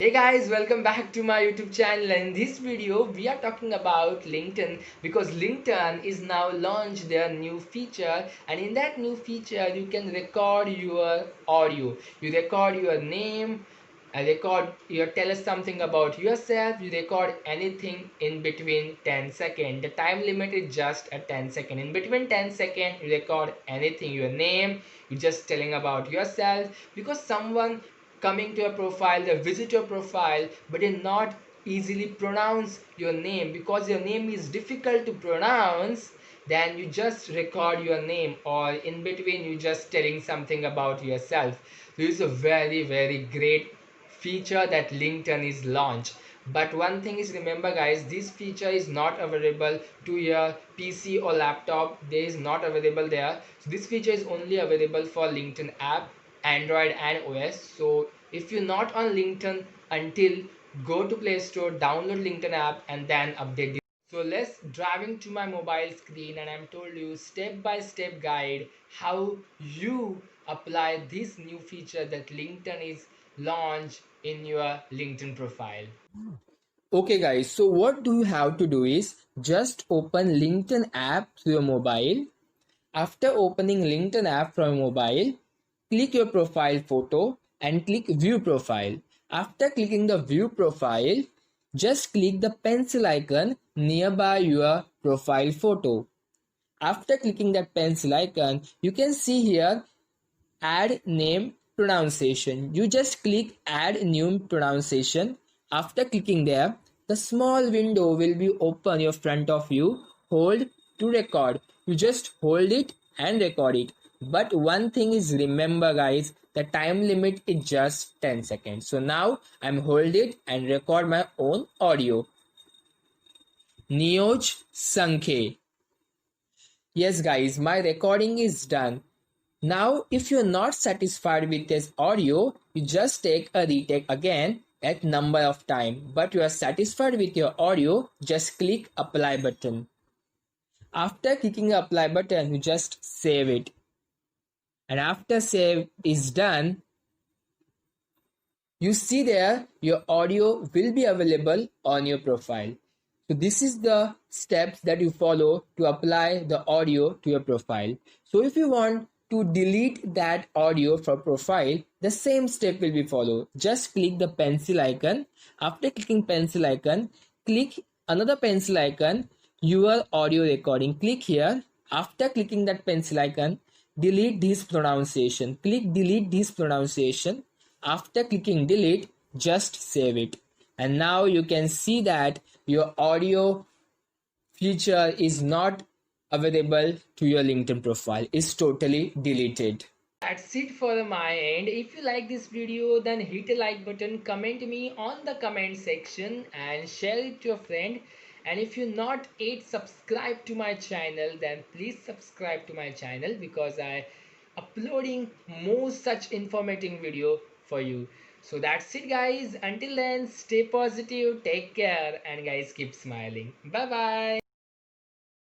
Hey guys, welcome back to my YouTube channel. In this video, we are talking about LinkedIn because LinkedIn is now launched their new feature, and in that new feature, you can record your audio. You record your name, you tell us something about yourself. You record anything in between 10 seconds. The time limit is just at 10 seconds. In between 10 seconds, you record anything, your name. You just telling about yourself because someone coming to your profile, they visit your profile, but they not easily pronounce your name because your name is difficult to pronounce. Then you just record your name, or in between you just telling something about yourself. This is a very great feature that LinkedIn is launched. But one thing is, remember guys, this feature is not available to your PC or laptop. There is not available there. So this feature is only available for LinkedIn app, Android and OS. So if you're not on LinkedIn until, go to Play Store, download LinkedIn app and then update it. So let's driving to my mobile screen, and I'm told you step by step guide how you apply this new feature that LinkedIn is launched in your LinkedIn profile. Okay guys, so what do you have to do is just open LinkedIn app to your mobile. After opening LinkedIn app from mobile, click your profile photo and click view profile. After clicking the view profile, just click the pencil icon nearby your profile photo. After clicking that pencil icon, you can see here add name pronunciation. You just click add new pronunciation. After clicking there, the small window will be open in front of you. Hold to record. You just hold it and record it. But one thing is, remember guys, the time limit is just 10 seconds. So now I'm hold it and record my own audio. Niyoj Sankhe. Yes guys, my recording is done. Now, if you're not satisfied with this audio, you just take a retake again at number of time. But you are satisfied with your audio, just click apply button. After clicking apply button, you just save it. And after save is done, you see there your audio will be available on your profile. So this is the steps that you follow to apply the audio to your profile. So if you want to delete that audio from profile, the same step will be followed. Just click the pencil icon. After clicking pencil icon, click another pencil icon, your audio recording. Click here. After clicking that pencil icon, delete this pronunciation. Click delete this pronunciation. After clicking delete, just save it. And now you can see that your audio feature is not available to your LinkedIn profile. It's totally deleted. That's it for my end. If you like this video, then hit a like button, comment me on the comment section and share it to your friend. And if you're not yet subscribed to my channel, then please subscribe to my channel because I uploading more such informative video for you. So that's it guys. Until then, stay positive, take care, and guys keep smiling. Bye bye.